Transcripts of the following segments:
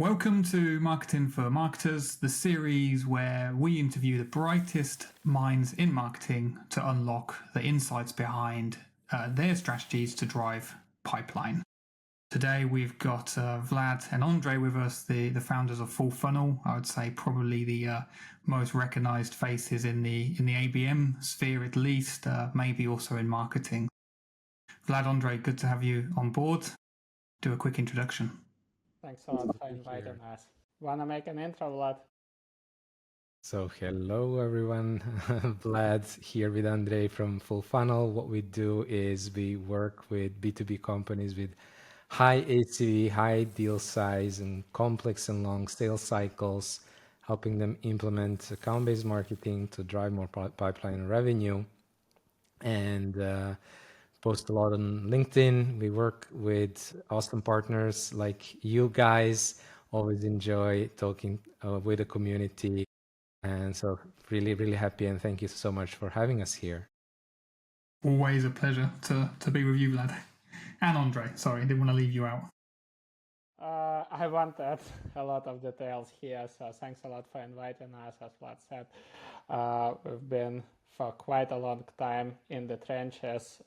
Welcome to Marketing for Marketers, the series where we interview the brightest minds in marketing to unlock the insights behind their strategies to drive pipeline. Today we've got Vlad and Andrei with us, the founders of Full Funnel. I would say probably the most recognized faces in the ABM sphere, at least, maybe also in marketing. Vlad, Andrei, good to have you on board. Do a quick introduction. Thanks a lot for inviting us. Wanna make an intro, Vlad? So hello everyone, Vlad here with Andrei from Full Funnel. What we do is we work with B2B companies with high ACV, high deal size and complex and long sales cycles, helping them implement account-based marketing to drive more pipeline and revenue. And post a lot on LinkedIn. We work with awesome partners like you guys. Always enjoy talking with the community. And so really, really happy and thank you so much for having us here. Always a pleasure to be with you, Vlad. And Andrei, sorry, I didn't want to leave you out. I wanted a lot of details here, so thanks a lot for inviting us. As Vlad said, we've been for quite a long time in the trenches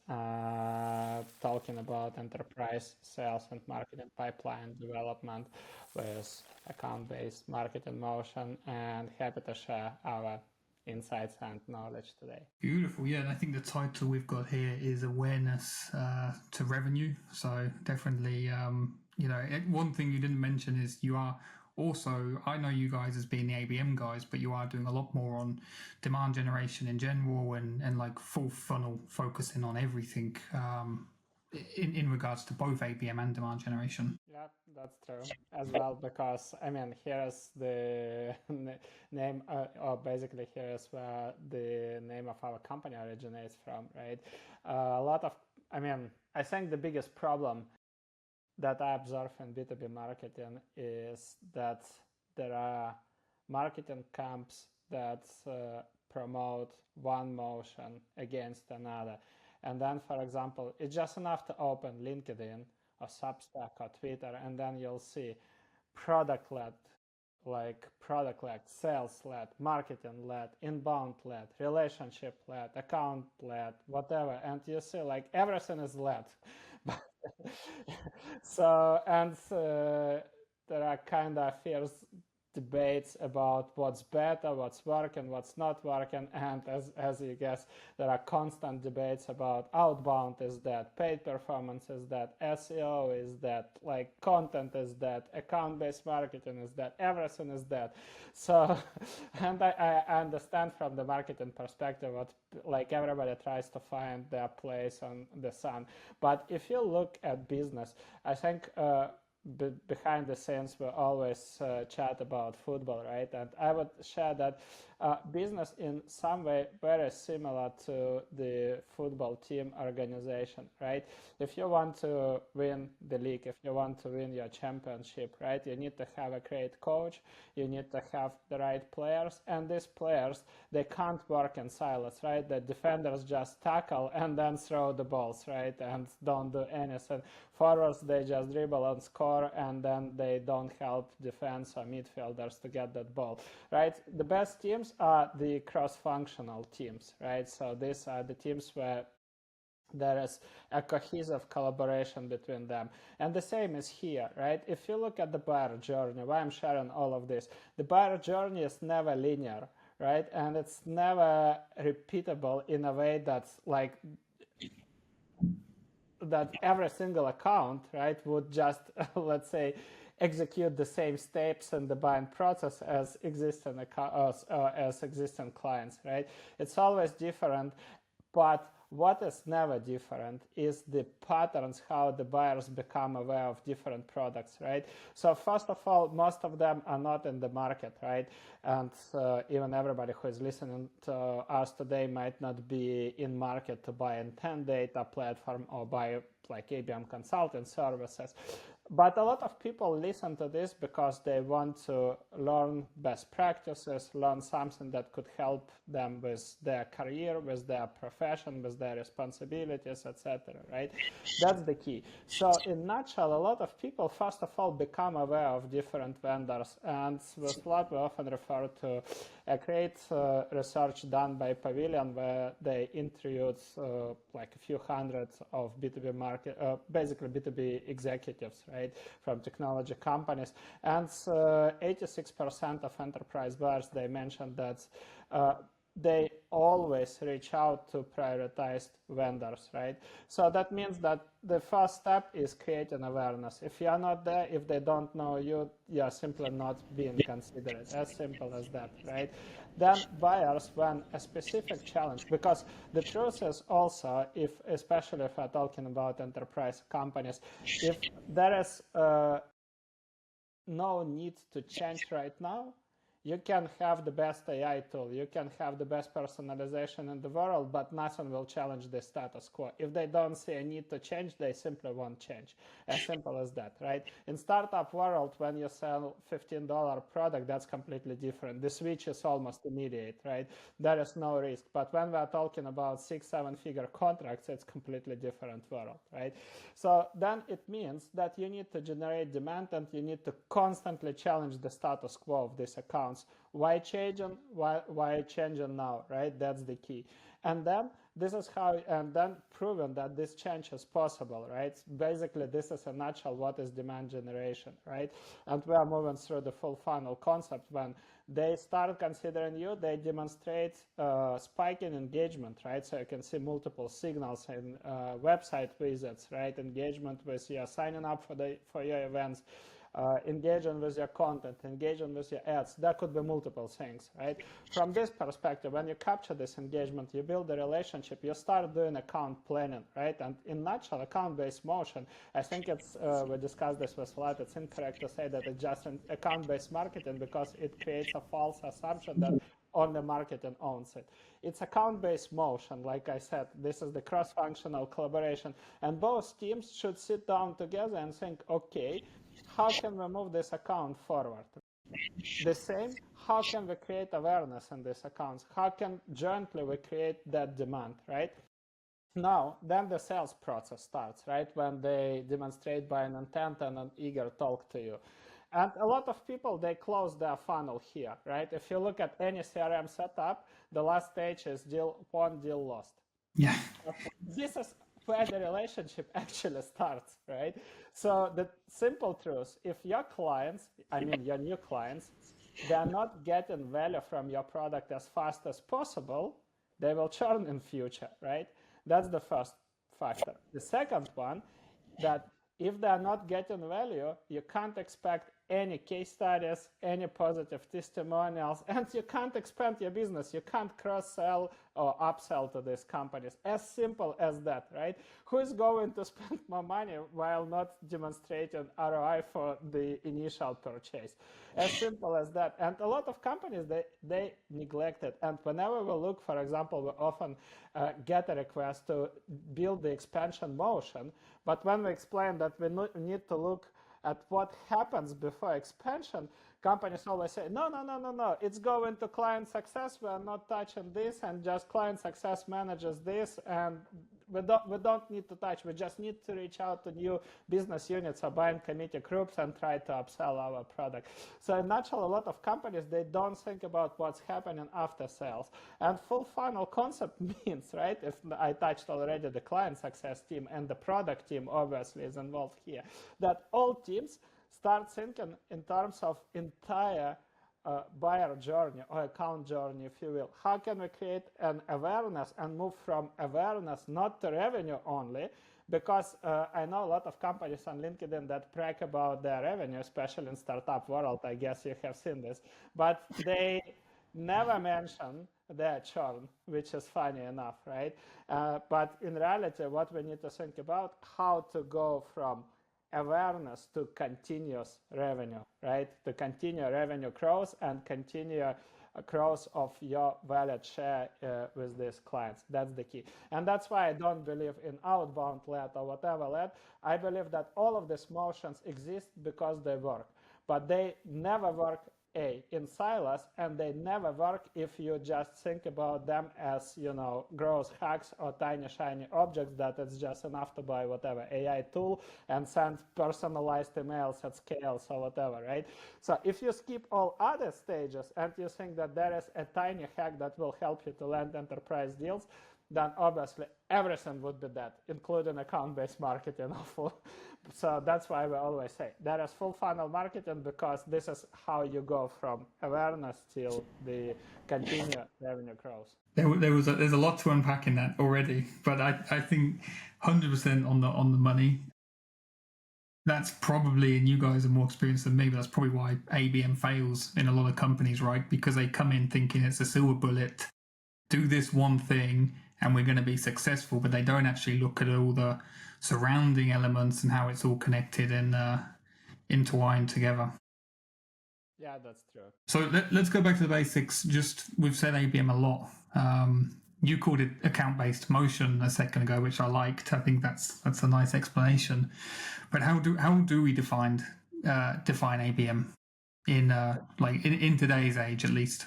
talking about enterprise sales and marketing pipeline development with account-based marketing motion, and happy to share our insights and knowledge today. Beautiful. Yeah, and I think the title we've got here is awareness to revenue. So definitely, one thing you didn't mention is you are also, I know you guys as being the ABM guys, but you are doing a lot more on demand generation in general and like full funnel focusing on everything in regards to both ABM and demand generation. Yeah, that's true as well, because I mean, here's the name, or basically here's where the name of our company originates from, right? I think the biggest problem that I observe in B2B marketing is that there are marketing camps that promote one motion against another. And then, for example, it's just enough to open LinkedIn or Substack or Twitter, and then you'll see product-led, sales-led, marketing-led, inbound-led, relationship-led, account-led, whatever. And you see like everything is led. There are kind of fierce debates about what's better, what's working, what's not working, and as you guess, there are constant debates about outbound is that, paid performance is that, SEO is that, like content is that, account-based marketing is that, everything is that. So, and I understand from the marketing perspective what like everybody tries to find their place on the sun. But if you look at business, I think behind the scenes we always chat about football, right? And I would share that business in some way very similar to the football team organization, right? If you want to win the league, if you want to win your championship, right, you need to have a great coach, you need to have the right players, and these players, they can't work in silos, right? The defenders just tackle and then throw the balls, right, and don't do anything. Forwards, they just dribble and score, and then they don't help defense or midfielders to get that ball, right? The best teams are the cross-functional teams, right? So these are the teams where there is a cohesive collaboration between them. And the same is here, right? If you look at the buyer journey, why I'm sharing all of this, the buyer journey is never linear, right? And it's never repeatable in a way that's like that every single account, right, would just, let's say, execute the same steps in the buying process as existing clients, right? It's always different, but what is never different is the patterns, how the buyers become aware of different products, right? So first of all, most of them are not in the market, right? And even everybody who is listening to us today might not be in market to buy intent data platform or buy like ABM consulting services. But a lot of people listen to this because they want to learn best practices, learn something that could help them with their career, with their profession, with their responsibilities, etc. Right? That's the key. So in a nutshell, a lot of people, first of all, become aware of different vendors. And with Vlad, we often refer to a great research done by Pavilion, where they interviewed like a few hundred of B2B market, basically B2B executives, right, from technology companies, and 86% of enterprise buyers, they mentioned that they always reach out to prioritized vendors, right? So that means that the first step is creating awareness. If you're not there, if they don't know you, you're simply not being considered. As simple as that, right? Then buyers, when a specific challenge, because the truth is also, if especially if we're talking about enterprise companies, if there is no need to change right now, you can have the best AI tool, you can have the best personalization in the world, but nothing will challenge the status quo. If they don't see a need to change, they simply won't change. As simple as that, right? In startup world, when you sell $15 product, that's completely different. The switch is almost immediate, right? There is no risk. But when we're talking about 6-7 figure contracts, it's completely different world, right? So then it means that you need to generate demand and you need to constantly challenge the status quo of these accounts. Why changing? Why changing now? Right? That's the key. And then this is how, and then proven that this change is possible, right? Basically, this is a nutshell what is demand generation, right? And we are moving through the full funnel concept. When they start considering you, they demonstrate spike in engagement, right? So you can see multiple signals in website visits, right? Engagement with you signing up for your events. Engaging with your content, engaging with your ads. That could be multiple things, right? From this perspective, when you capture this engagement, you build a relationship, you start doing account planning, right? And in a nutshell, account-based motion, I think it's, we discussed this with Vlad, it's incorrect to say that it's just an account-based marketing because it creates a false assumption that only marketing owns it. It's account-based motion, like I said, this is the cross-functional collaboration, and both teams should sit down together and think, okay, how can we move this account forward? The same, how can we create awareness in these accounts? How can jointly we create that demand, right? Now, then the sales process starts, right? When they demonstrate by an intent and an eager talk to you. And a lot of people, they close their funnel here, right? If you look at any CRM setup, the last stage is deal won, deal lost. Yeah. This is where the relationship actually starts, right? So the simple truth, if your clients, I mean your new clients, they're not getting value from your product as fast as possible, they will churn in future, right? That's the first factor. The second one, that if they're not getting value, you can't expect any case studies, any positive testimonials, and you can't expand your business. You can't cross-sell or upsell to these companies. As simple as that, right? Who is going to spend more money while not demonstrating ROI for the initial purchase? As simple as that. And a lot of companies, they neglect it. And whenever we look, for example, we often get a request to build the expansion motion. But when we explain that we need to look at what happens before expansion, companies always say, no, it's going to client success. We are not touching this, and just client success manages this, and we don't need to touch. We just need to reach out to new business units or buying committee groups and try to upsell our product. So in a nutshell, a lot of companies, they don't think about what's happening after sales. And full funnel concept means, right, if I touched already the client success team and the product team obviously is involved here, that all teams start thinking in terms of entire buyer journey or account journey, if you will. How can we create an awareness and move from awareness not to revenue only? Because I know a lot of companies on LinkedIn that brag about their revenue, especially in startup world. I guess you have seen this, but they never mention their churn, which is funny enough, right? But in reality, what we need to think about, how to go from awareness to continuous revenue, right? To continue revenue growth and continue growth of your wallet share with these clients. That's the key. And that's why I don't believe in outbound lead or whatever lead. I believe that all of these motions exist because they work, but they never work in silos, and they never work if you just think about them as, you know, growth hacks or tiny shiny objects that it's just enough to buy whatever AI tool and send personalized emails at scales or whatever, right? So if you skip all other stages and you think that there is a tiny hack that will help you to land enterprise deals, then obviously everything would be dead, including account-based marketing. So that's why we always say there is full funnel marketing, because this is how you go from awareness till the continued revenue growth. There's a lot to unpack in that already, but I think 100% on the money. That's probably, and you guys are more experienced than me, but that's probably why ABM fails in a lot of companies, right? Because they come in thinking it's a silver bullet, do this one thing and we're going to be successful, but they don't actually look at all the surrounding elements and how it's all connected and intertwined together. Yeah, that's true. So let's go back to the basics. Just, we've said ABM a lot. You called it account-based motion a second ago, which I liked. I think that's a nice explanation. But how do we define ABM in today's age, at least?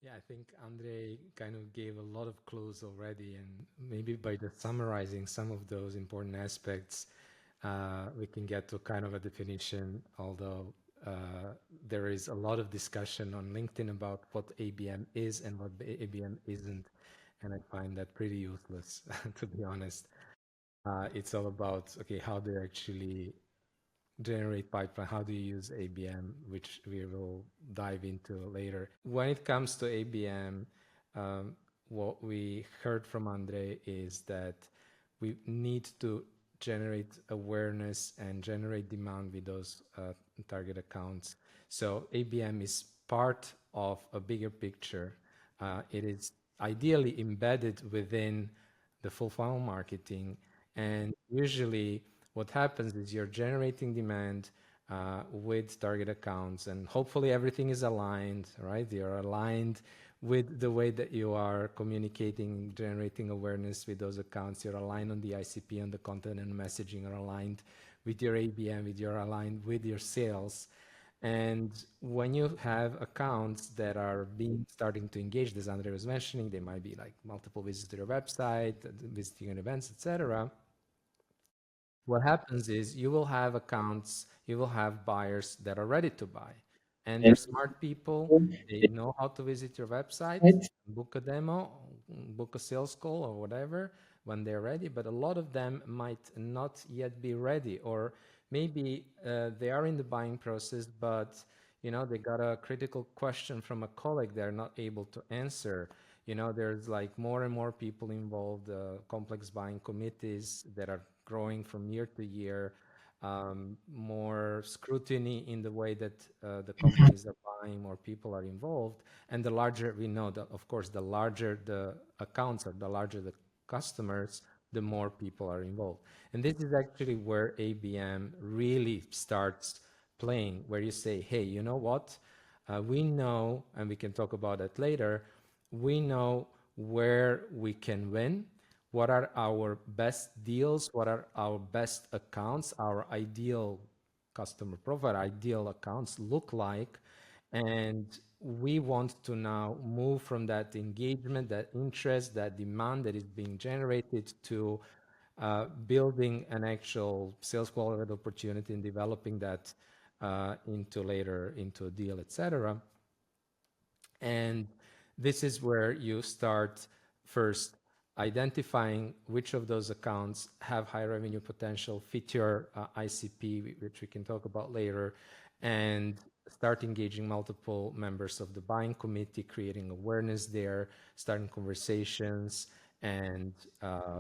Yeah, I think Andrei kind of gave a lot of clues already, and maybe by just summarizing some of those important aspects, we can get to kind of a definition, although there is a lot of discussion on LinkedIn about what ABM is and what ABM isn't, and I find that pretty useless, to be honest. It's all about, okay, how do you actually generate pipeline, how do you use ABM, which we will dive into later. When it comes to ABM, what we heard from Andrei is that we need to generate awareness and generate demand with those target accounts. So ABM is part of a bigger picture. It is ideally embedded within the full funnel marketing, and usually what happens is you're generating demand with target accounts, and hopefully everything is aligned, right? You're aligned with the way that you are communicating, generating awareness with those accounts. You're aligned on the ICP, and the content and messaging are aligned with your ABM, you're aligned with your sales. And when you have accounts that are starting to engage, as Andrei was mentioning, they might be like multiple visits to your website, visiting your events, etc. What happens is you will have accounts, you will have buyers that are ready to buy, and they're smart people. They know how to visit your website, book a demo, book a sales call or whatever when they're ready. But a lot of them might not yet be ready, or maybe they are in the buying process, but they got a critical question from a colleague they're not able to answer. There's like more and more people involved, complex buying committees that are growing from year to year, more scrutiny in the way that the companies are buying, more people are involved. And the larger, we know that, of course, the larger the accounts are, the larger the customers, the more people are involved. And this is actually where ABM really starts playing, where you say, hey, you know what? We know, and we can talk about that later, we know where we can win, what are our best deals, what are our best accounts, our ideal customer profile, ideal accounts look like. And we want to now move from that engagement, that interest, that demand that is being generated to building an actual sales qualified opportunity and developing that into a deal, etc. And this is where you start first identifying which of those accounts have high revenue potential, fit your ICP, which we can talk about later, and start engaging multiple members of the buying committee, creating awareness there, starting conversations, and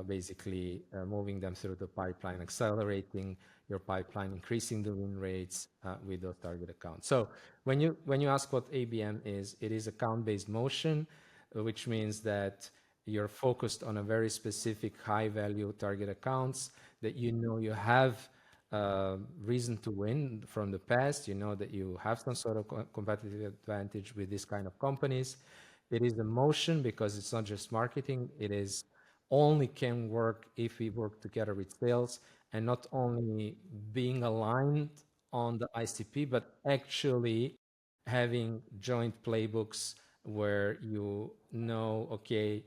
basically moving them through the pipeline, accelerating your pipeline, increasing the win rates with those target accounts. So when you ask what ABM is, it is account-based motion, which means that you're focused on a very specific high-value target accounts that you have reason to win from the past. You know that you have some sort of competitive advantage with this kind of companies. It is emotion because it's not just marketing. It is only can work if we work together with sales, and not only being aligned on the ICP, but actually having joint playbooks where you know, okay,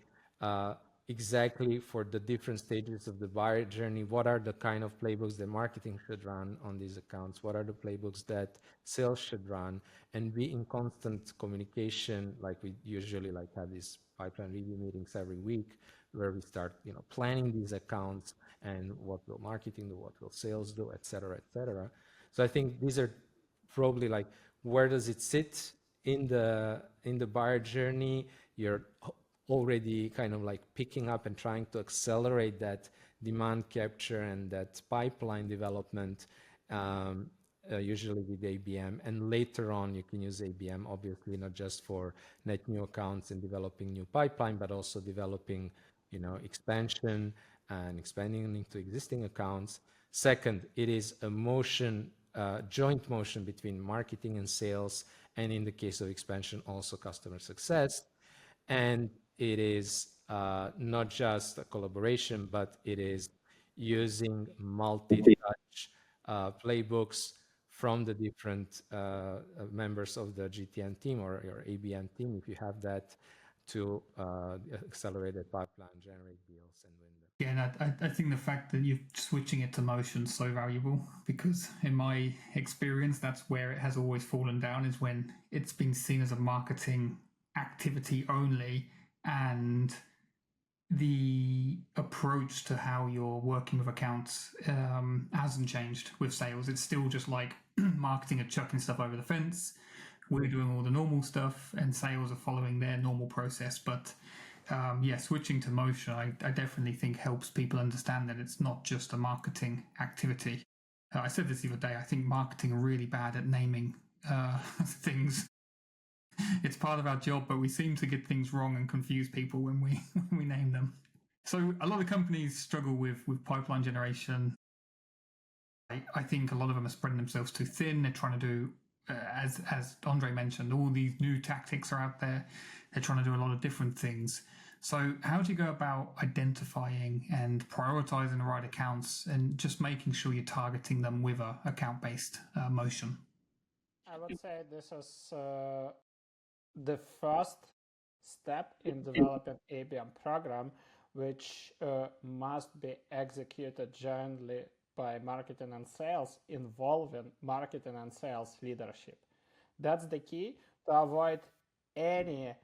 exactly for the different stages of the buyer journey, what are the kind of playbooks that marketing should run on these accounts, what are the playbooks that sales should run, and be in constant communication. Like we usually like have these pipeline review meetings every week where we start, you know, planning these accounts and what will marketing do, what will sales do, et cetera, et cetera. So I think these are probably like, where does it sit in the buyer journey? You're already kind of like picking up and trying to accelerate that demand capture and that pipeline development, usually with ABM. And later on, you can use ABM, obviously, not just for net new accounts and developing new pipeline, but also developing, you know, expansion and expanding into existing accounts. Second, it is a motion, joint motion between marketing and sales, and in the case of expansion, also customer success. And it is not just a collaboration, but it is using multi-touch playbooks from the different members of the GTN team or your ABM team, if you have that, to accelerate the pipeline, generate deals, and win them. Yeah, and I think the fact that you're switching it to motion is so valuable, because in my experience, that's where it has always fallen down, is when it's been seen as a marketing activity only, and the approach to how you're working with accounts hasn't changed with sales. It's still just like marketing are chucking stuff over the fence. We're doing all the normal stuff, and sales are following their normal process. But yeah, switching to motion, I definitely think helps people understand that it's not just a marketing activity. I said this the other day, I think marketing are really bad at naming things. It's part of our job, but we seem to get things wrong and confuse people when we name them. So a lot of companies struggle with pipeline generation. I think a lot of them are spreading themselves too thin. They're trying to do, as Andrei mentioned, all these new tactics are out there. They're trying to do a lot of different things. So how do you go about identifying and prioritizing the right accounts and just making sure you're targeting them with a account-based motion? I would say this is the first step in developing ABM program, which must be executed jointly by marketing and sales, involving marketing and sales leadership. That's the key to avoid any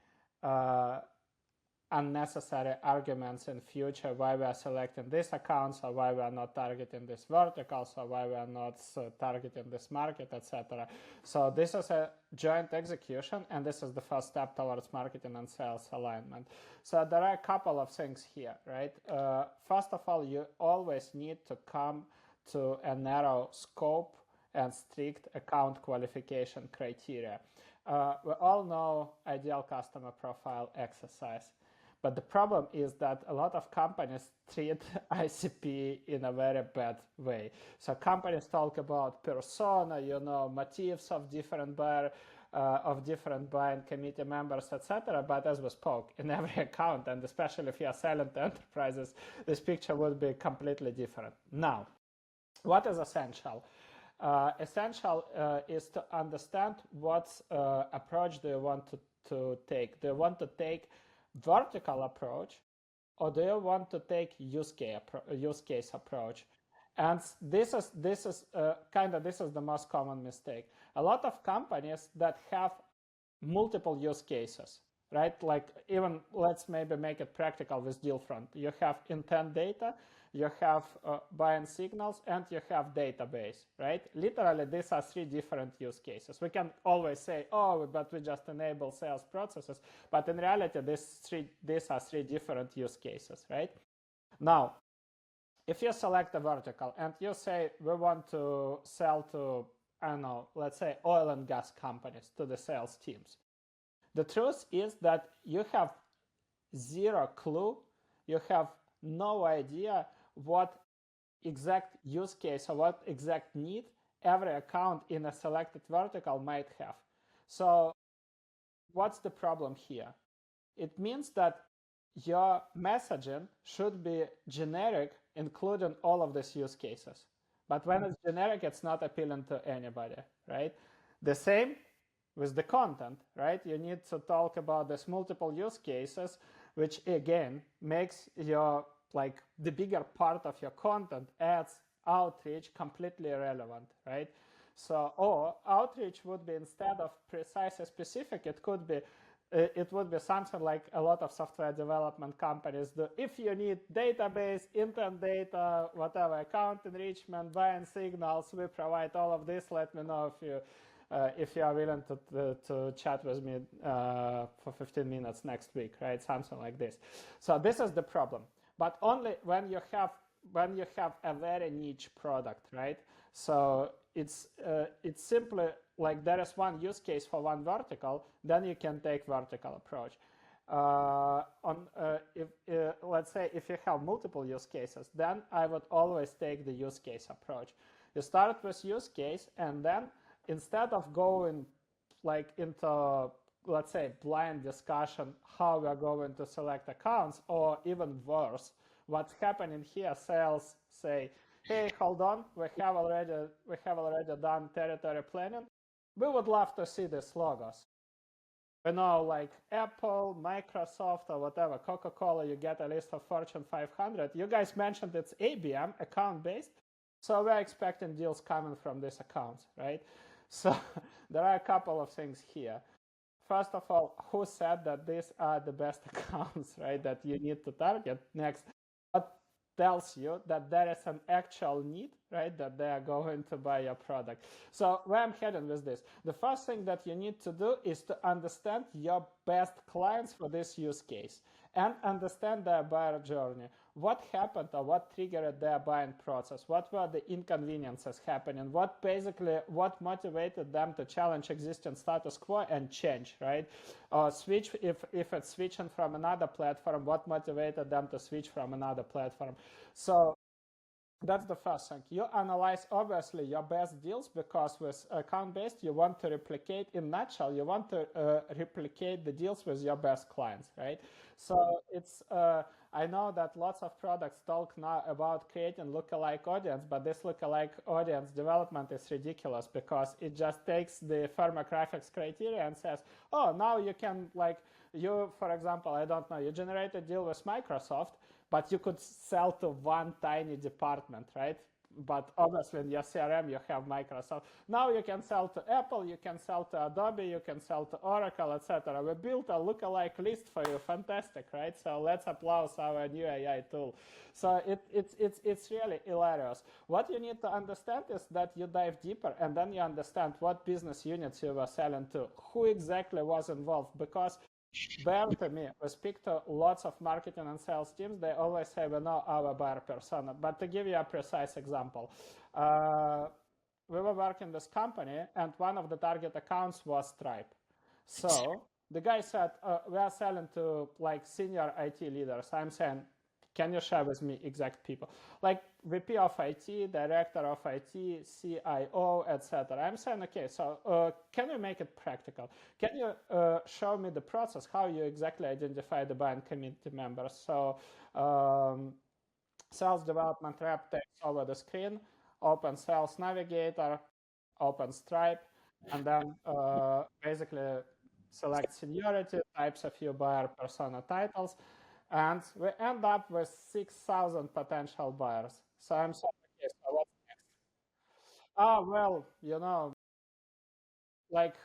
unnecessary arguments in future why we are selecting these accounts, or why we are not targeting this verticals, or why we are not targeting this market, etc. So this is a joint execution, and this is the first step towards marketing and sales alignment. So there are a couple of things here, right? First of all, you always need to come to a narrow scope and strict account qualification criteria. We all know ideal customer profile exercise. But the problem is that a lot of companies treat ICP in a very bad way. So companies talk about persona, you know, motives of different buyer, of different buying committee members, etc. But as we spoke, in every account, and especially if you are selling to enterprises, this picture would be completely different. Now, what is essential? Essential is to understand what approach do you want to take. Do you want to take vertical approach, or do you want to take use case approach? And this is the most common mistake. A lot of companies that have multiple use cases, right? Like, even let's maybe make it practical with Dealfront. You have intent data, you have buying signals, and you have database, right? Literally, these are three different use cases. We can always say, oh, but we just enable sales processes. But in reality, these are three different use cases, right? Now, if you select a vertical and you say, we want to sell to, I don't know, let's say oil and gas companies, to the sales teams. The truth is that you have zero clue, you have no idea what exact use case or what exact need every account in a selected vertical might have. So what's the problem here? It means that your messaging should be generic, including all of these use cases. But when it's generic, it's not appealing to anybody, right? The same with the content, right? You need to talk about these multiple use cases, which again makes your, like, the bigger part of your content, ads, outreach, completely irrelevant, right? So, or outreach would be, instead of precise and specific, it would be something like a lot of software development companies do. If you need database, intent data, whatever, account enrichment, buying signals, we provide all of this. Let me know if you are willing to chat with me for 15 minutes next week, right? Something like this. So this is the problem. But only when you have a very niche product, right? So it's simply like there is one use case for one vertical, then you can take vertical approach. Let's say if you have multiple use cases, then I would always take the use case approach. You start with use case, and then instead of going like into, let's say, blind discussion how we are going to select accounts, or even worse, what's happening here, sales say, hey, hold on, we have already done territory planning. We would love to see these logos. You know, like Apple, Microsoft, or whatever, Coca-Cola, you get a list of Fortune 500. You guys mentioned it's ABM, account-based. So we're expecting deals coming from these accounts, right? So there are a couple of things here. First of all, who said that these are the best accounts, right, that you need to target? Next, what tells you that there is an actual need, right, that they are going to buy your product? So where I'm heading with this, the first thing that you need to do is to understand your best clients for this use case and understand their buyer journey. What happened or what triggered their buying process? What were the inconveniences happening? What motivated them to challenge existing status quo and change, right? Or switch, if it's switching from another platform, what motivated them to switch from another platform? So that's the first thing. You analyze, obviously, your best deals, because with account-based, you want to replicate, in nutshell, you want to replicate the deals with your best clients, right? So it's, I know that lots of products talk now about creating lookalike audience, but this lookalike audience development is ridiculous, because it just takes the firmographics criteria and says, oh, now you can, like, you, for example, I don't know, you generate a deal with Microsoft, but you could sell to one tiny department, right? But obviously in your CRM, you have Microsoft. Now you can sell to Apple, you can sell to Adobe, you can sell to Oracle, etc. We built a lookalike list for you. Fantastic, right? So let's applaud our new AI tool. So it's really hilarious. What you need to understand is that you dive deeper, and then you understand what business units you were selling to, who exactly was involved, because bear to me, we speak to lots of marketing and sales teams. They always say we know our buyer persona. But to give you a precise example, we were working this company, and one of the target accounts was Stripe. So the guy said, we are selling to, like, senior IT leaders. I'm saying, can you share with me exact people? Like VP of IT, Director of IT, CIO, etc. I'm saying, okay, so can you make it practical? Can you show me the process, how you exactly identify the buying committee members? So sales development rep takes over the screen, open Sales Navigator, open Stripe, and then basically select seniority, types a few buyer persona titles, and we end up with 6,000 potential buyers. So I'm saying, okay, so what's next? Well, you know, like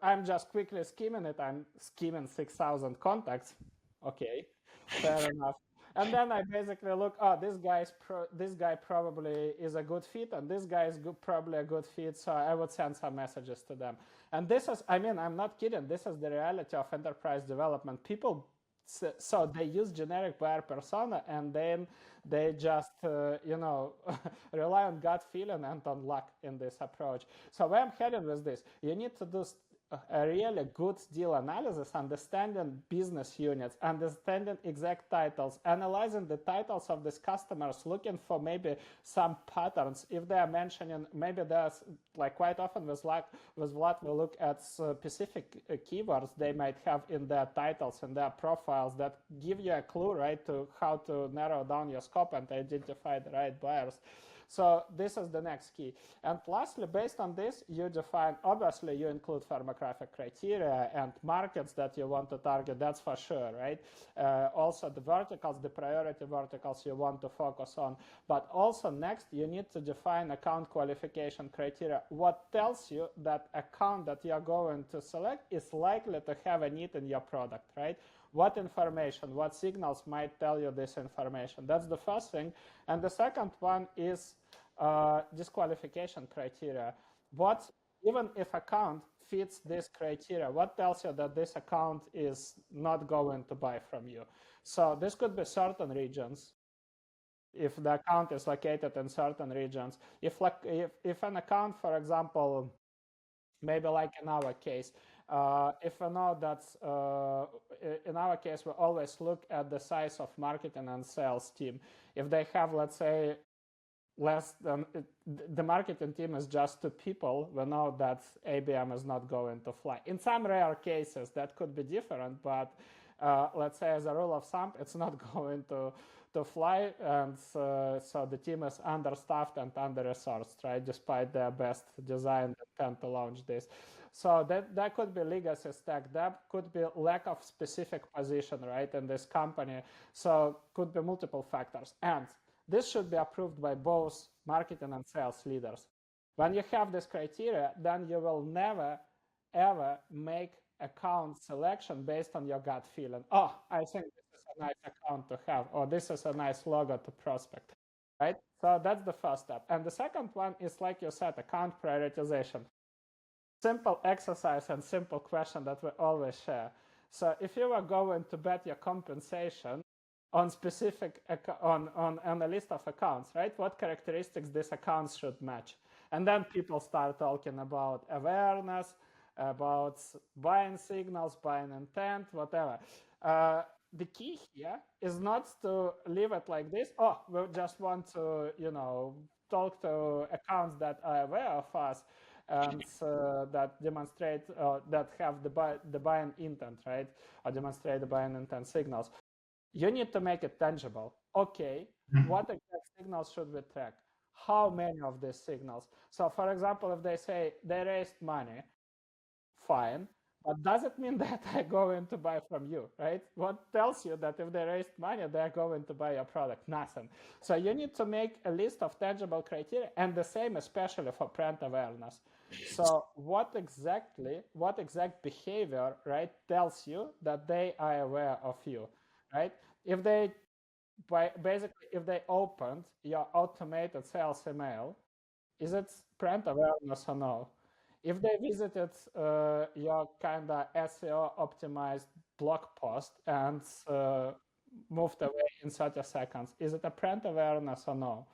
I'm just quickly skimming it. I'm skimming 6,000 contacts. Okay, fair enough. And then I basically look, this guy probably is a good fit, and this guy is probably a good fit, so I would send some messages to them. And this is, I mean, I'm not kidding, this is the reality of enterprise development. People, so they use generic buyer persona, and then they just, rely on gut feeling and on luck in this approach. So where I'm heading with this, you need to do a really good deal analysis, understanding business units, understanding exact titles, analyzing the titles of these customers, looking for maybe some patterns. If they are mentioning, maybe there's like quite often with Vlad, we look at specific keywords they might have in their titles and their profiles that give you a clue, right, to how to narrow down your scope and identify the right buyers. So this is the next key. And lastly, based on this, you define, obviously you include firmographic criteria and markets that you want to target, that's for sure, right? Also the verticals, the priority verticals you want to focus on. But also next, you need to define account qualification criteria. What tells you that account that you're going to select is likely to have a need in your product, right? What information, what signals might tell you this information? That's the first thing. And the second one is disqualification criteria. Even if account fits this criteria, what tells you that this account is not going to buy from you? So this could be certain regions. If the account is located in certain regions, if an account, for example, maybe like in our case, if I know that's in our case, we always look at the size of marketing and sales team. If they have, let's say, less than the marketing team is just 2 people, we know that ABM is not going to fly. In some rare cases, that could be different, but let's say as a rule of thumb, it's not going to fly, and so the team is understaffed and under-resourced, right? Despite their best design intent to launch this. So that could be legacy stack. That could be lack of specific position, right, in this company. So could be multiple factors. And this should be approved by both marketing and sales leaders. When you have this criteria, then you will never, ever make account selection based on your gut feeling. Oh, I think this is a nice account to have, or this is a nice logo to prospect, right? So that's the first step. And the second one is, like you said, account prioritization. Simple exercise and simple question that we always share. So if you are going to bet your compensation on specific on a list of accounts, right? What characteristics these accounts should match? And then people start talking about awareness, about buying signals, buying intent, whatever. The key here is not to leave it like this. Oh, we just want to, talk to accounts that are aware of us and that demonstrate that have the buying intent, right? Or demonstrate the buying intent signals. You need to make it tangible. Okay, what exact signals should we track? How many of these signals? So, for example, if they say they raised money, fine, but does it mean that they're going to buy from you, right? What tells you that if they raised money, they're going to buy your product? Nothing. So you need to make a list of tangible criteria, and the same especially for brand awareness. So what exact behavior, right, tells you that they are aware of you, right? If they opened your automated sales email, is it brand awareness or no? If they visited your kind of SEO optimized blog post and moved away in 30 seconds, is it a brand awareness or no?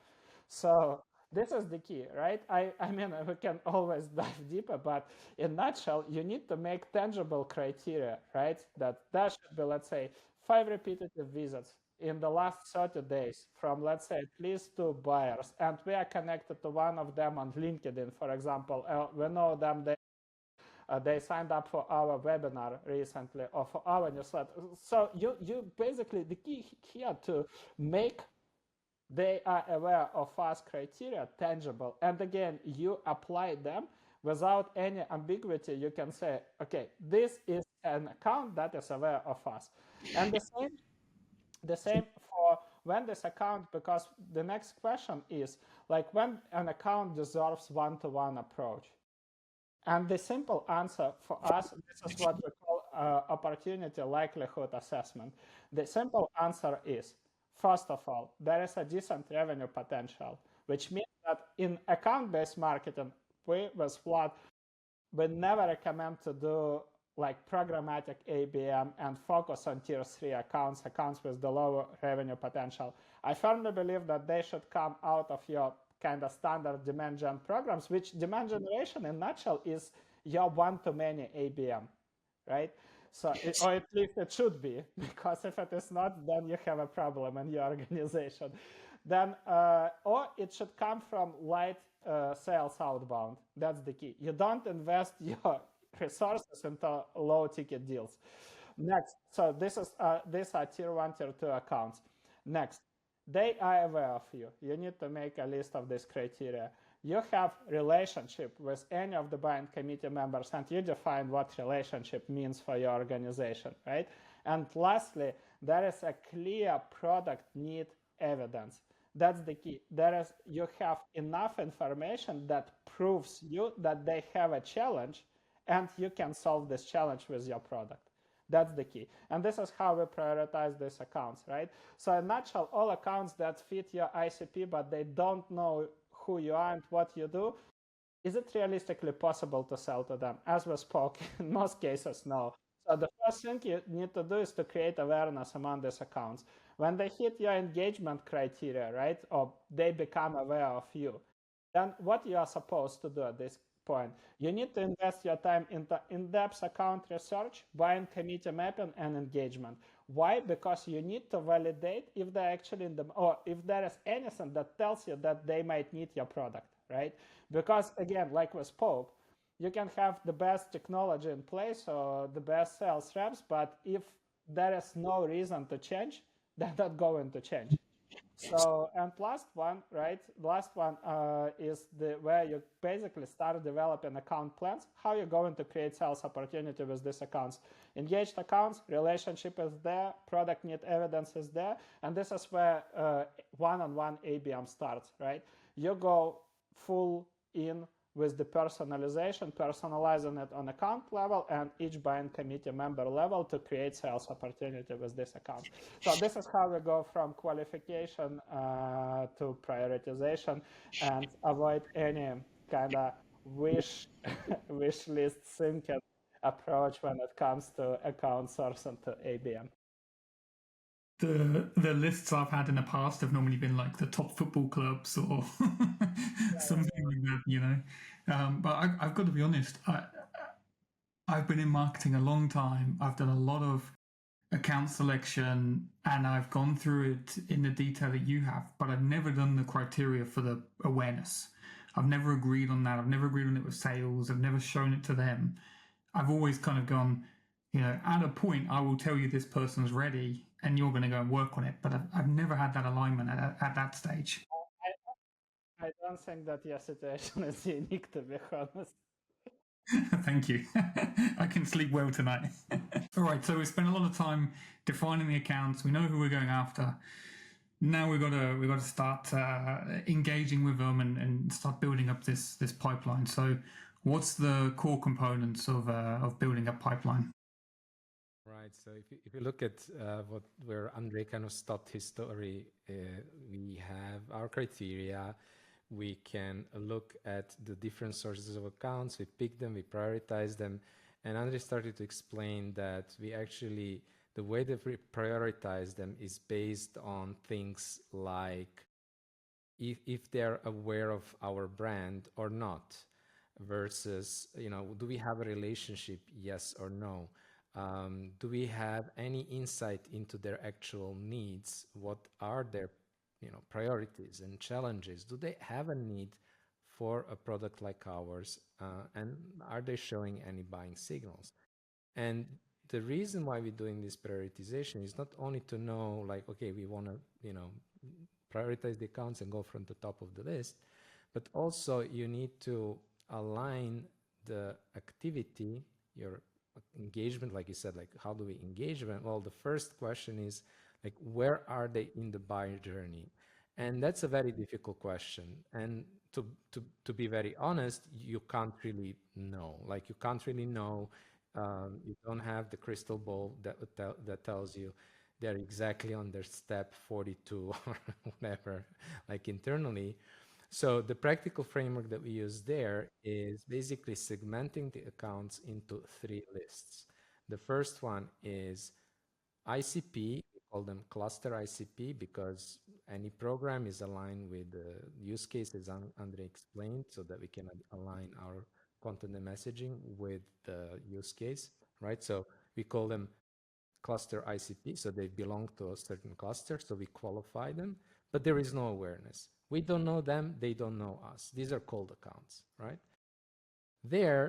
So this is the key, right? I mean, we can always dive deeper, but in a nutshell, you need to make tangible criteria, right? That should be, let's say, 5 repetitive visits in the last 30 days from, let's say, at least 2 buyers, and we are connected to one of them on LinkedIn, for example. We know them, they signed up for our webinar recently or for our newsletter. So you basically, the key here to make they are aware of us criteria tangible, and again, you apply them without any ambiguity. You can say, okay, this is an account that is aware of us. And the same for when this account, because the next question is like when an account deserves one-to-one approach. And the simple answer for us, this is what we call opportunity likelihood assessment. The simple answer is, first of all, there is a decent revenue potential, which means that in account-based marketing, we with Vlad, we never recommend to do like programmatic ABM and focus on tier 3 accounts with the lower revenue potential. I firmly believe that they should come out of your kind of standard demand gen programs, which demand generation in a nutshell is you're one-to-many ABM, right? So, or at least it should be, because if it is not, then you have a problem in your organization. Then, or it should come from light sales outbound. That's the key. You don't invest your resources into low-ticket deals. Next, so these are tier 1, tier 2 accounts. Next, they are aware of you. You need to make a list of these criteria. You have relationship with any of the buying committee members, and you define what relationship means for your organization, right? And lastly, there is a clear product need evidence. That's the key. You have enough information that proves you that they have a challenge, and you can solve this challenge with your product. That's the key. And this is how we prioritize these accounts, right? So in a nutshell, all accounts that fit your ICP, but they don't know who you are and what you do, is it realistically possible to sell to them? As we spoke, in most cases, no. So the first thing you need to do is to create awareness among these accounts. When they hit your engagement criteria, right, or they become aware of you, then what you are supposed to do at this point? You need to invest your time into in-depth account research, buying committee mapping, and engagement. Why? Because you need to validate if they're actually in the, or if there is anything that tells you that they might need your product, right? Because again, like we spoke, you can have the best technology in place or the best sales reps, but if there is no reason to change, they're not going to change. So, and last one, right? Last one is where you basically start developing account plans. How you're going to create sales opportunity with these accounts. Engaged accounts, relationship is there, product need evidence is there, and this is where one-on-one ABM starts, right? You go full in with the personalization, personalizing it on account level and each buying committee member level to create sales opportunity with this account. So this is how we go from qualification to prioritization and avoid any kind of wish list thinking approach when it comes to account sourcing to ABM. The lists I've had in the past have normally been like the top football clubs or something like that, you know. But I've got to be honest, I've been in marketing a long time. I've done a lot of account selection and I've gone through it in the detail that you have, but I've never done the criteria for the awareness. I've never agreed on that. I've never agreed on it with sales. I've never shown it to them. I've always kind of gone, you know, at a point, I will tell you this person's ready and you're going to go and work on it. But I've never had that alignment at that stage. I don't think that your situation is unique, to be honest. Thank you. I can sleep well tonight. All right, so we spent a lot of time defining the accounts. We know who we're going after. Now we've got to start engaging with them and start building up this pipeline. So, what's the core components of building a pipeline? Right. So if you look at where Andrei kind of stopped his story, we have our criteria. We can look at the different sources of accounts. We pick them, we prioritize them, and Andrei started to explain that we actually, the way that we prioritize them is based on things like if they're aware of our brand or not, versus, you know, do we have a relationship, yes or no? Do we have any insight into their actual needs? What are their, you know, priorities and challenges? Do they have a need for a product like ours? And are they showing any buying signals? And the reason why we're doing this prioritization is not only to know, like, okay, we want to, you know, prioritize the accounts and go from the top of the list, but also you need to align the activity, your engagement, like you said, like how do we engage them? Well, the first question is like, where are they in the buyer journey? And that's a very difficult question. And to be very honest, you can't really know. Like, you can't really know. You don't have the crystal ball that tells you they're exactly on their step 42 or whatever, like internally. So the practical framework that we use there is basically segmenting the accounts into 3 lists. The first one is ICP. We call them cluster ICP because any program is aligned with the use cases Andrei explained, so that we can align our content and messaging with the use case, right? So we call them cluster ICP, so they belong to a certain cluster, so we qualify them, but there is no awareness. We don't know them, they don't know us. These are cold accounts, right? There,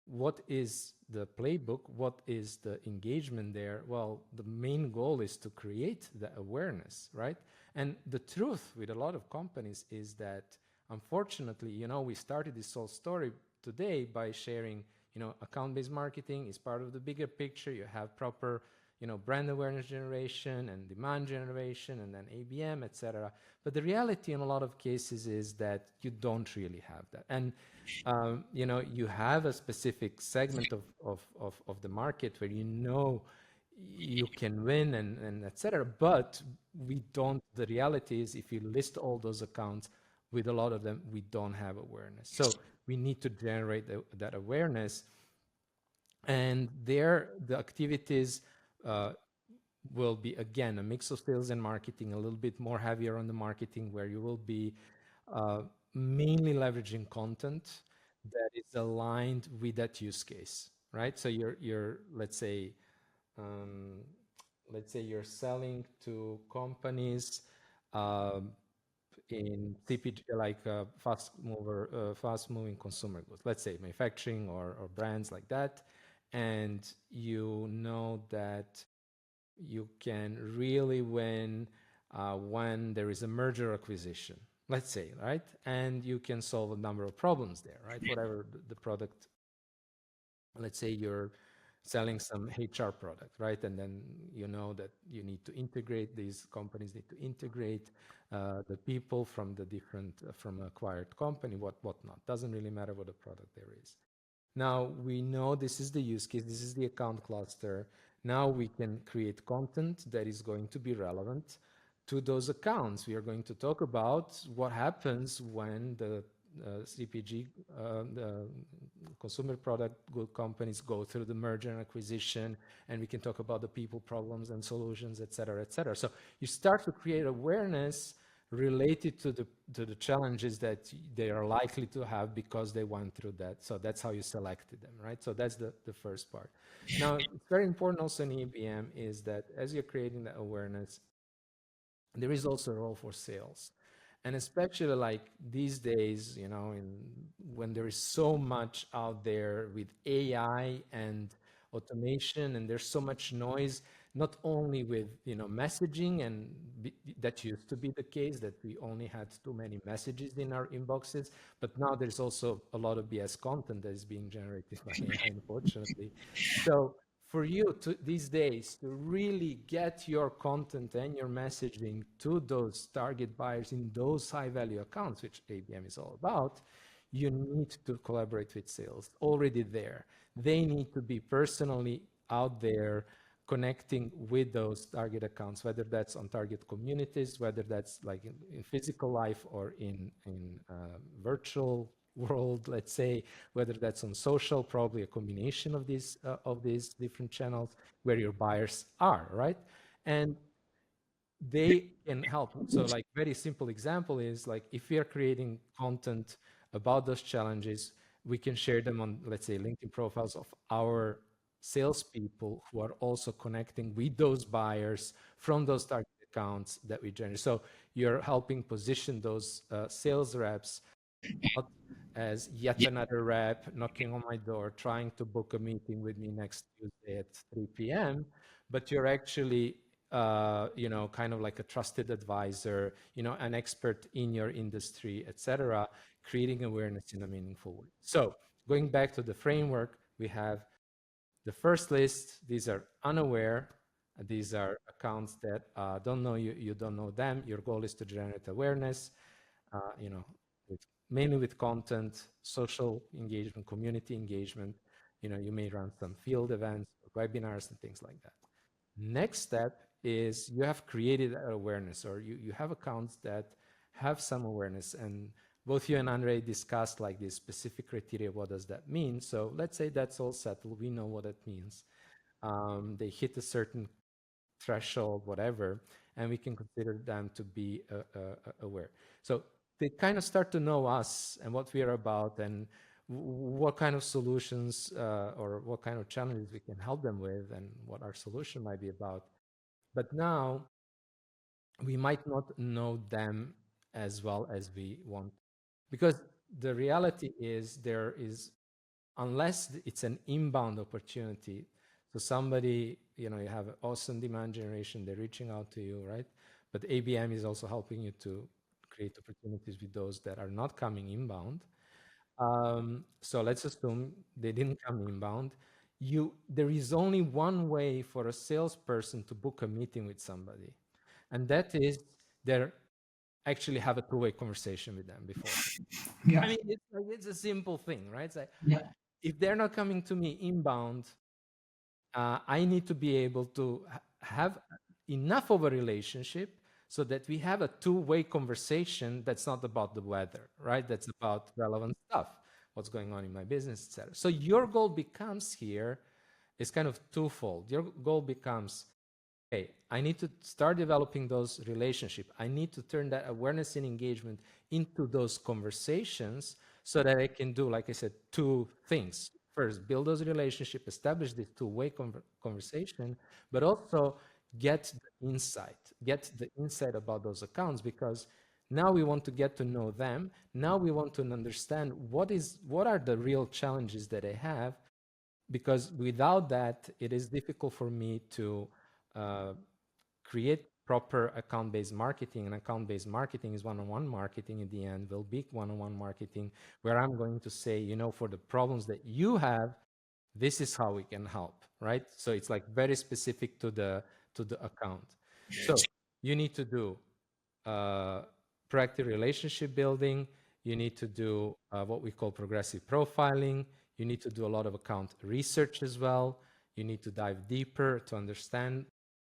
what is the playbook? What is the engagement there? Well, the main goal is to create the awareness, right? And the truth with a lot of companies is that, unfortunately, you know, we started this whole story today by sharing, you know, account-based marketing is part of the bigger picture. You have proper, you know, brand awareness generation and demand generation and then ABM, etc. But the reality in a lot of cases is that you don't really have that. And, you know, you have a specific segment of the market where you know you can win and etc. But we don't, the reality is if you list all those accounts, with a lot of them, we don't have awareness. So we need to generate that awareness. And there, the activities will be, again, a mix of sales and marketing, a little bit more heavier on the marketing, where you will be mainly leveraging content that is aligned with that use case, right? So you're let's say you're selling to companies in CPG, like fast moving consumer goods, let's say manufacturing or brands like that. And you know that you can really win when there is a merger acquisition, let's say, right? And you can solve a number of problems there, right? Whatever the product, let's say you're selling some HR product, right? And then you know that you need to integrate, these companies need to integrate the people from the different, from acquired company, whatnot. Doesn't really matter what the product there is. Now we know this is the use case, this is the account cluster. Now we can create content that is going to be relevant to those accounts. We are going to talk about what happens when the CPG, the consumer product good companies go through the merger and acquisition, and we can talk about the people problems and solutions, et cetera, et cetera. So you start to create awareness related to the challenges that they are likely to have because they went through that. So that's how you selected them, right? So that's the first part. Now, it's very important also in EBM is that as you're creating the awareness, there is also a role for sales. And especially like these days, you know, when there is so much out there with AI and automation, and there's so much noise, not only with, you know, messaging, and that used to be the case, that we only had too many messages in our inboxes, but now there's also a lot of BS content that is being generated by AI, unfortunately. So for you to these days to really get your content and your messaging to those target buyers in those high value accounts, which ABM is all about, you need to collaborate with sales already there. They need to be personally out there connecting with those target accounts, whether that's on target communities, whether that's like in physical life or in virtual world, let's say, whether that's on social, probably a combination of these different channels where your buyers are, right? And they can help. So like very simple example is like if we are creating content about those challenges, we can share them on, let's say, LinkedIn profiles of our salespeople who are also connecting with those buyers from those target accounts that we generate. So you're helping position those sales reps not as yet another rep knocking on my door trying to book a meeting with me next Tuesday at 3 p.m., but you're actually you know, kind of like a trusted advisor, you know, an expert in your industry, etc., creating awareness in a meaningful way. So going back to the framework, we have the first list. These are unaware. These are accounts that don't know you, you don't know them. Your goal is to generate awareness, you know, mainly with content, social engagement, community engagement. You know, you may run some field events, webinars, and things like that. Next step is you have created awareness, or you have accounts that have some awareness, and both you and Andrei discussed like this specific criteria. What does that mean? So let's say that's all settled. We know what that means. They hit a certain threshold, whatever, and we can consider them to be aware. So they kind of start to know us and what we are about and what kind of solutions or what kind of challenges we can help them with and what our solution might be about. But now we might not know them as well as we want, because the reality is there is, unless it's an inbound opportunity, so somebody, you have awesome demand generation, they're reaching out to you, right? But ABM is also helping you to create opportunities with those that are not coming inbound. So let's assume they didn't come inbound. There is only one way for a salesperson to book a meeting with somebody, and that is they actually have a two-way conversation with them before. Yeah. I mean, it's a simple thing, right? It's like, Yeah. if they're not coming to me inbound, I need to be able to have enough of a relationship so that we have a two-way conversation that's not about the weather, right? That's about relevant stuff, what's going on in my business, etc. So your goal becomes here is kind of twofold. Your goal becomes, okay, I need to start developing those relationships. I need to turn that awareness and engagement into those conversations so that I can do, like I said, two things. First, build those relationships, establish this two-way conversation, but also get the insight about those accounts, because now we want to get to know them. Now we want to understand what are the real challenges that they have, because without that, it is difficult for me to create proper account-based marketing. And account-based marketing is one-on-one marketing. In the end will be one-on-one marketing, where I'm going to say, for the problems that you have, this is how we can help, right? So it's like very specific to the account. So you need to do proactive relationship building. You need to do what we call progressive profiling. You need to do a lot of account research as well. You need to dive deeper to understand,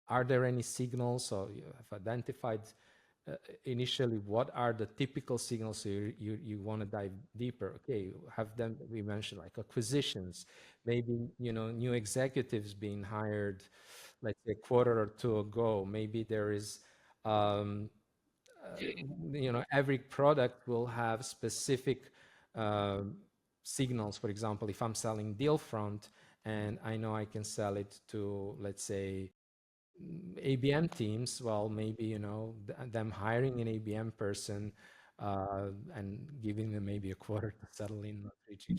are there any signals? So you have identified initially what are the typical signals, so you want to dive deeper. Okay, have them, we mentioned like acquisitions, maybe new executives being hired, let's say a quarter or two ago. Maybe there is every product will have specific signals. For example, if I'm selling Dealfront and I know I can sell it to, let's say, ABM teams, well, maybe them hiring an ABM person and giving them maybe a quarter to settle in, not reaching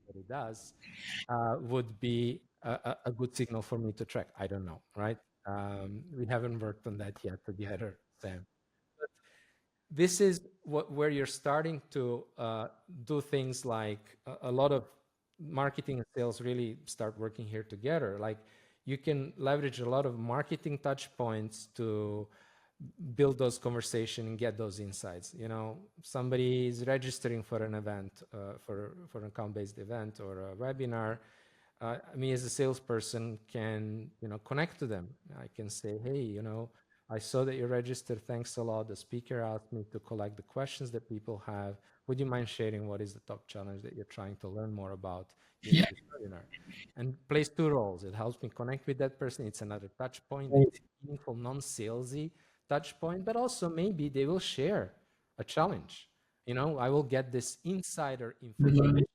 what it does, would be a good signal for me to track. I don't know, right? We haven't worked on that yet together, Sam. But this is where you're starting to do things like a lot of marketing and sales really start working here together. Like, you can leverage a lot of marketing touch points to build those conversations and get those insights. Somebody is registering for an event, for an account-based event or a webinar. Me as a salesperson can, connect to them. I can say, hey, I saw that you registered. Thanks a lot. The speaker asked me to collect the questions that people have. Would you mind sharing what is the top challenge that you're trying to learn more about in this webinar? And plays two roles. It helps me connect with that person. It's another touch point. It's a meaningful, non-salesy touch point, but also maybe they will share a challenge. I will get this insider information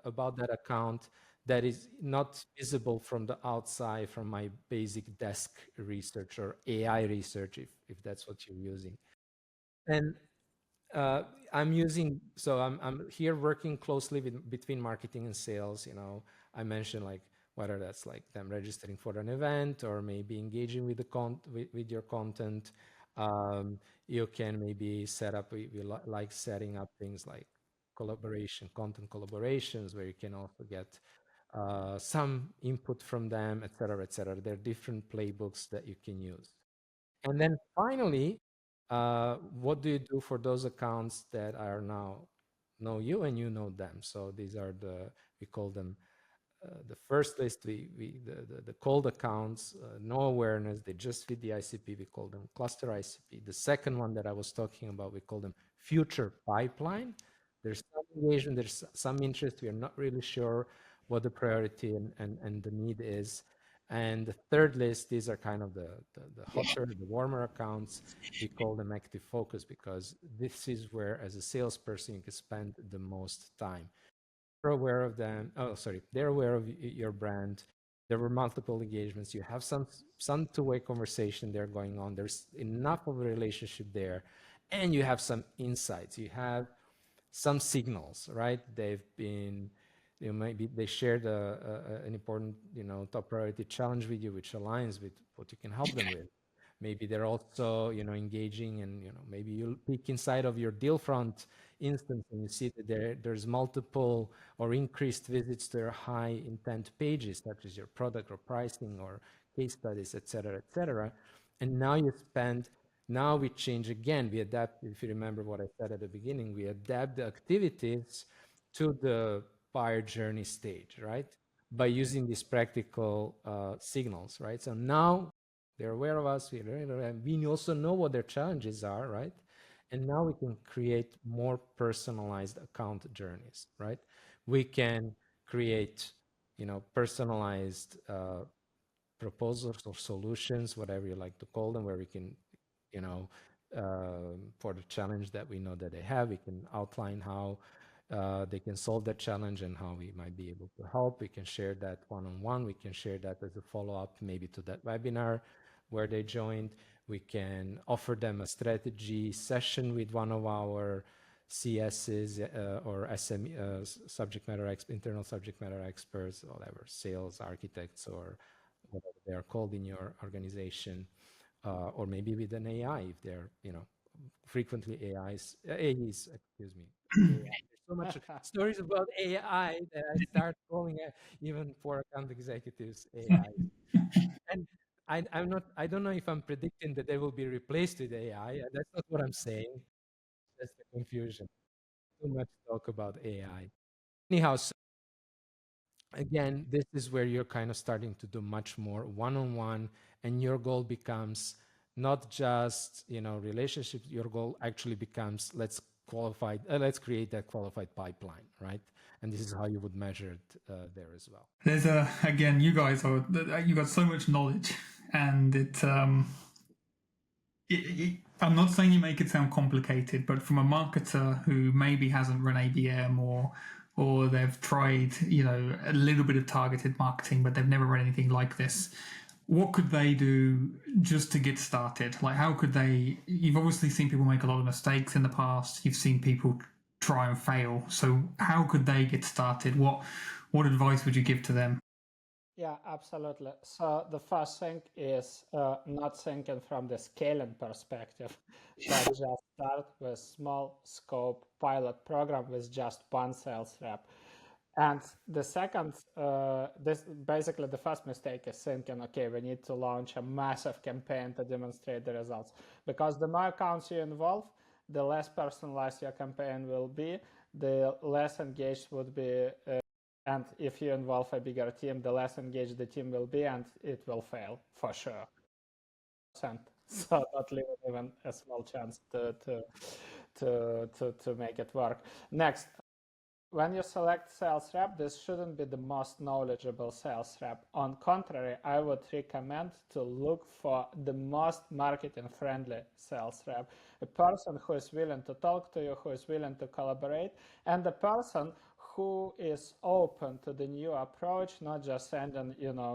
about that account that is not visible from the outside, from my basic desk research or AI research, if that's what you're using. And I'm here working closely between marketing and sales. I mentioned like whether that's like them registering for an event or maybe engaging with with your content. You can maybe set up, we like setting up things like content collaborations, where you can also get some input from them, et cetera, et cetera. There are different playbooks that you can use. And then finally, what do you do for those accounts that are now know you and you know them? So these are we call them the first list, the cold accounts, no awareness, they just fit the ICP, we call them cluster ICP. The second one that I was talking about, we call them future pipeline. There's some engagement, there's some interest, we are not really sure what the priority and the need is. And the third list, these are kind of the hotter, the warmer accounts. We call them active focus because this is where, as a salesperson, you can spend the most time. They're aware of them. Oh, sorry. They're aware of your brand. There were multiple engagements. You have some two-way conversation there going on. There's enough of a relationship there. And you have some insights. You have some signals, right? They've been, maybe they shared an important, top priority challenge with you, which aligns with what you can help them with. Maybe they're also, engaging, and maybe you'll peek inside of your Dealfront instance and you see that there's multiple or increased visits to your high intent pages, such as your product or pricing or case studies, et cetera. And now we change again. We adapt. If you remember what I said at the beginning, we adapt the activities to the buyer journey stage, right? By using these practical signals, right? So now they're aware of us. We also know what their challenges are, right? And now we can create more personalized account journeys, right? We can create, personalized proposals or solutions, whatever you like to call them, where we can, for the challenge that we know that they have, we can outline how they can solve that challenge and how we might be able to help. We can share that one-on-one. We can share that as a follow-up maybe to that webinar where they joined. We can offer them a strategy session with one of our CSs or SME, internal subject matter experts, whatever, sales architects or whatever they are called in your organization, or maybe with an AI if they're, frequently AIs, excuse me. AI. There's so much stories about AI that I start calling it, even for account executives, AI. And I don't know if I'm predicting that they will be replaced with AI. That's not what I'm saying. That's the confusion. Too much talk about AI. Anyhow, so again, this is where you're kind of starting to do much more one-on-one, and your goal becomes not just, relationships. Your goal actually becomes let's create that qualified pipeline, right? And this is how you would measure it there as well. There's again, you got so much knowledge, and I'm not saying you make it sound complicated, but from a marketer who maybe hasn't run ABM or they've tried, a little bit of targeted marketing, but they've never run anything like this. What could they do just to get started? Like, how could they? You've obviously seen people make a lot of mistakes in the past. You've seen people try and fail. So, how could they get started? What advice would you give to them? Yeah, absolutely. So the first thing is not thinking from the scaling perspective, but just start with small scope pilot program with just one sales rep. And the second, basically the first mistake is thinking, okay, we need to launch a massive campaign to demonstrate the results. Because the more accounts you involve, the less personalized your campaign will be, the less engaged would be. And if you involve a bigger team, the less engaged the team will be, and it will fail for sure. So not leave even a small chance to make it work. Next, when you select sales rep, this shouldn't be the most knowledgeable sales rep. On contrary, I would recommend to look for the most marketing friendly sales rep, a person who is willing to talk to you, who is willing to collaborate, and the person who is open to the new approach, not just sending,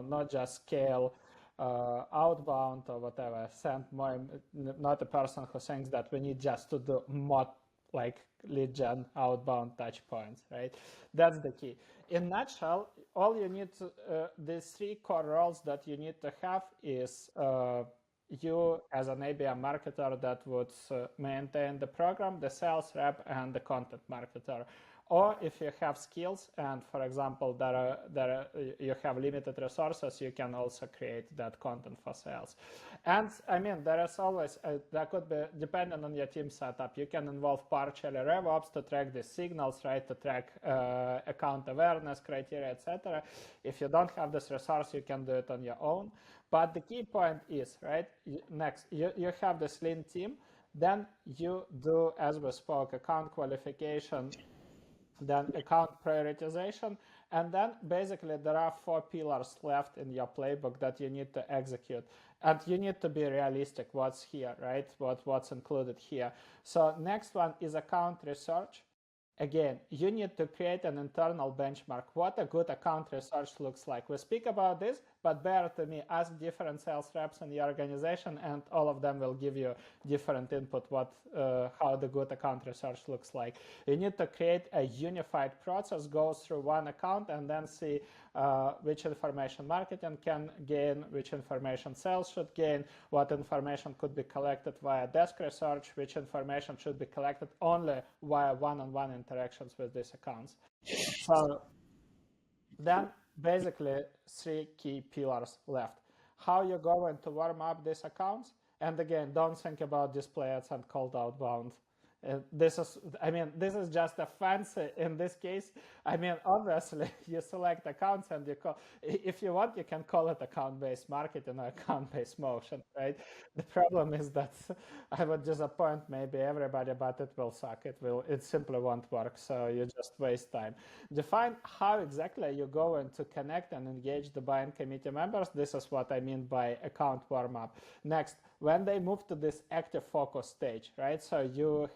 not just scale outbound or whatever, not a person who thinks that we need just to do more like lead gen outbound touch points, right? That's the key. In nutshell, all you need to, the three core roles that you need to have is you as an ABM marketer that would maintain the program, the sales rep, and the content marketer. Or if you have skills and, for example, you have limited resources, you can also create that content for sales. And I mean, there is always, that could be, depending on your team setup, you can involve partially RevOps to track the signals, right, to track account awareness criteria, etc. If you don't have this resource, you can do it on your own. But the key point is, right, next, you have this lean team, then you do, as we spoke, account qualification then account prioritization, and then basically there are 4 pillars left in your playbook that you need to execute. And you need to be realistic what's here, right? What's included here. So next one is account research. Again, you need to create an internal benchmark, what a good account research looks like. We speak about this, but bear to me, ask different sales reps in your organization, and all of them will give you different input how the good account research looks like. You need to create a unified process, go through one account, and then see which information marketing can gain, which information sales should gain, what information could be collected via desk research, which information should be collected only via one-on-one interactions with these accounts. So then basically 3 key pillars left. How you're going to warm up these accounts, and again, don't think about display ads and cold outbound. This is just a fancy in this case. Obviously, you select accounts and you call, if you want, you can call it account-based marketing or account-based motion, right? The problem is that I would disappoint maybe everybody, but it will suck. It simply won't work. So you just waste time. Define how exactly you're going to connect and engage the buying committee members. This is what I mean by account warm-up. Next, when they move to this active focus stage, right? So you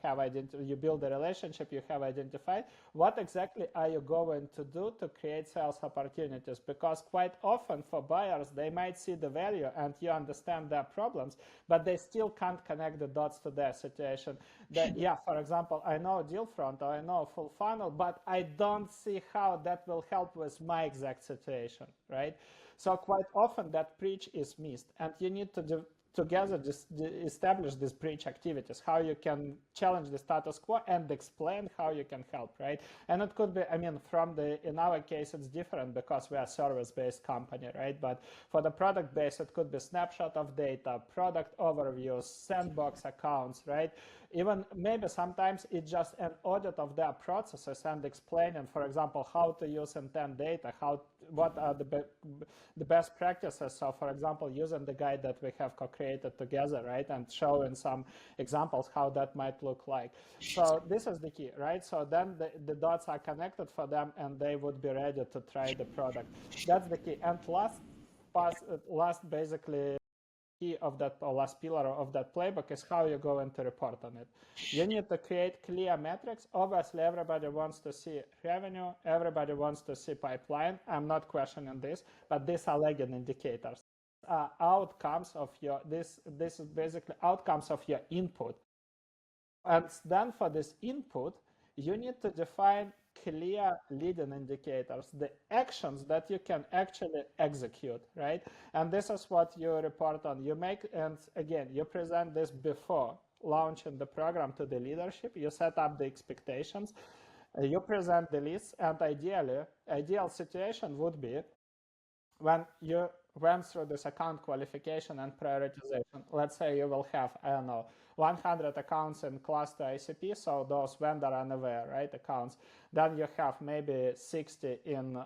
build a relationship, you have identified what exactly are you going to do to create sales opportunities, because quite often for buyers, they might see the value and you understand their problems, but they still can't connect the dots to their situation. For example, I know Dealfront or I know Full Funnel, but I don't see how that will help with my exact situation, right? So quite often that bridge is missed, and you need to together establish these bridge activities, how you can challenge the status quo and explain how you can help, right? And it could be, in our case, it's different because we are a service-based company, right? But for the product-based, it could be snapshot of data, product overviews, sandbox accounts, right? Even maybe sometimes it's just an audit of their processes and explaining, for example, how to use intent data, what are the best practices. So, for example, using the guide that we have co-created together, right, and showing some examples how that might look like. So this is the key, right? So then the dots are connected for them, and they would be ready to try the product. That's the key. And last basically key of that, or last pillar of that playbook is how you're going to report on it. You need to create clear metrics. Obviously, everybody wants to see revenue. Everybody wants to see pipeline. I'm not questioning this, but these are lagging indicators. Outcomes of this is basically outcomes of your input. And then for this input, you need to define clear leading indicators, the actions that you can actually execute, right? And this is what you report on. And again, you present this before launching the program to the leadership. You set up the expectations, you present the list, and ideal situation would be when you went through this account qualification and prioritization. Let's say you will have, 100 accounts in cluster ICP, so those vendor unaware, right, accounts. Then you have maybe 60 in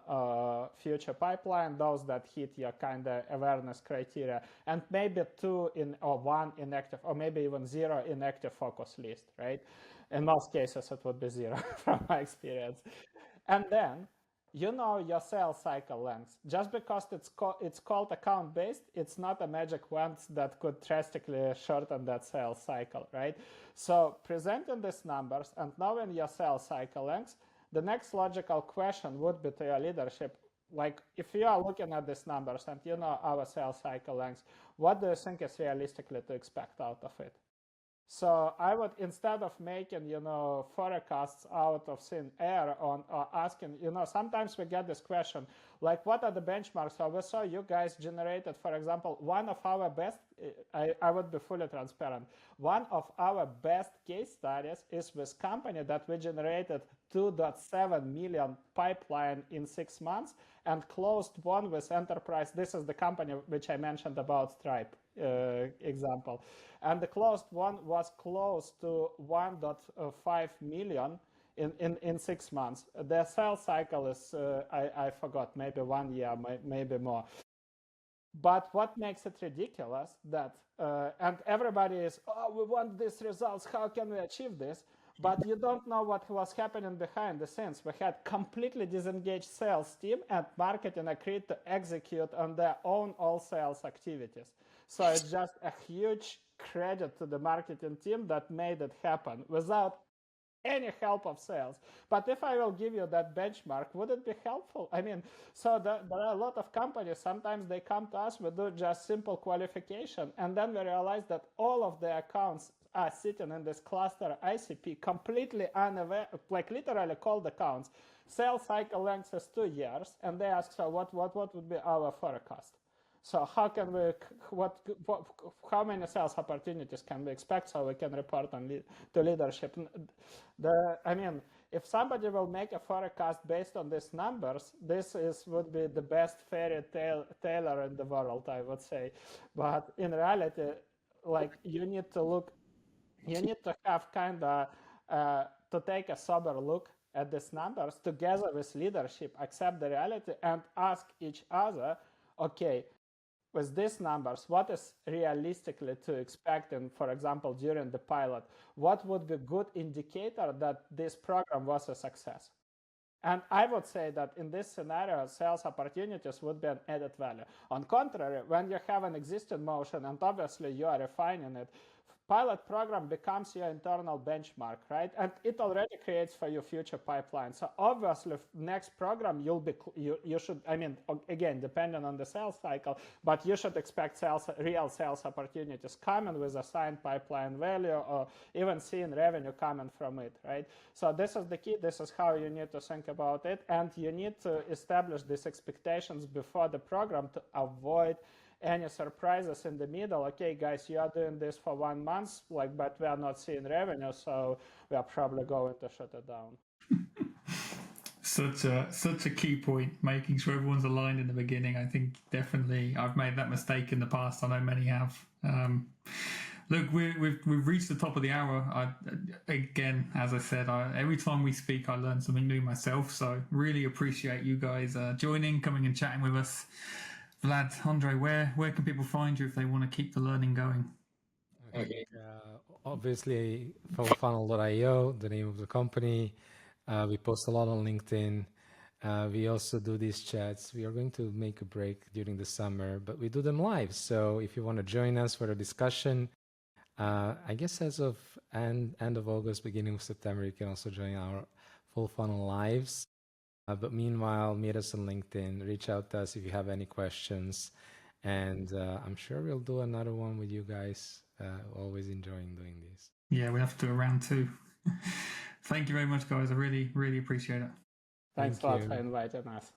future pipeline, those that hit your kind of awareness criteria, and maybe 2 or 1 inactive, or maybe even 0 inactive focus list, right? In most cases, it would be 0 from my experience. And then your sales cycle length. Just because it's called account-based, it's not a magic wand that could drastically shorten that sales cycle, right? So presenting these numbers and knowing your sales cycle length, the next logical question would be to your leadership, like if you are looking at these numbers and you know our sales cycle length, what do you think is realistically to expect out of it? So I would, instead of making, forecasts out of thin air or asking, sometimes we get this question, like, what are the benchmarks? So we saw you guys generated, for example, one of our best, I would be fully transparent. One of our best case studies is with company that we generated 2.7 million pipeline in 6 months and closed one with enterprise. This is the company which I mentioned about Stripe example. And the closed one was close to 1.5 million in 6 months. The sales cycle is, I forgot, maybe 1 year, maybe more. But what makes it ridiculous that, and everybody is, we want these results, how can we achieve this? but you don't know what was happening behind the scenes. We had completely disengaged sales team, and marketing agreed to execute on their own all sales activities. So it's just a huge credit to the marketing team that made it happen without any help of sales. But if I will give you that benchmark, would it be helpful? I mean, so there are a lot of companies, sometimes they come to us, we do just simple qualification, and then we realize that all of the accounts are sitting in this cluster ICP completely unaware, like literally cold accounts. Sales cycle length is 2 years, and they ask, so what would be our forecast? So how can we, how many sales opportunities can we expect so we can report on to leadership? I mean, if somebody will make a forecast based on these numbers, would be the best fairy tale in the world, I would say. But in reality, like you need to have kind of, to take a sober look at these numbers together with leadership, accept the reality and ask each other, okay, with these numbers, what is realistically to expect, and for example, during the pilot, what would be a good indicator that this program was a success? And I would say that in this scenario, sales opportunities would be an added value. On contrary, when you have an existing motion and obviously you are refining it, pilot program becomes your internal benchmark, right? And it already creates for you future pipeline. So obviously, next program you should, I mean, again, depending on the sales cycle, but you should expect real sales opportunities coming with assigned pipeline value or even seeing revenue coming from it, right? So this is the key. This is how you need to think about it, and you need to establish these expectations before the program to avoid any surprises in the middle. Okay, guys, you are doing this for 1 month, but we are not seeing revenue, so we are probably going to shut it down. Such a key point, making sure everyone's aligned in the beginning. I think definitely I've made that mistake in the past. I know many have. Look, we've reached the top of the hour. Again, as I said, every time we speak, I learn something new myself. So really appreciate you guys joining, coming and chatting with us. Vlad, Andrei, where can people find you if they want to keep the learning going? Okay. Obviously, fullfunnel.io, the name of the company. We post a lot on LinkedIn. We also do these chats. We are going to make a break during the summer, but we do them live. So if you want to join us for a discussion, I guess as of end of August, beginning of September, you can also join our Full Funnel Lives. But meanwhile, meet us on LinkedIn, reach out to us if you have any questions. And I'm sure we'll do another one with you guys. Always enjoying doing this. Yeah, we have to do a round 2. Thank you very much, guys. I really, really appreciate it. Thanks a lot for inviting us.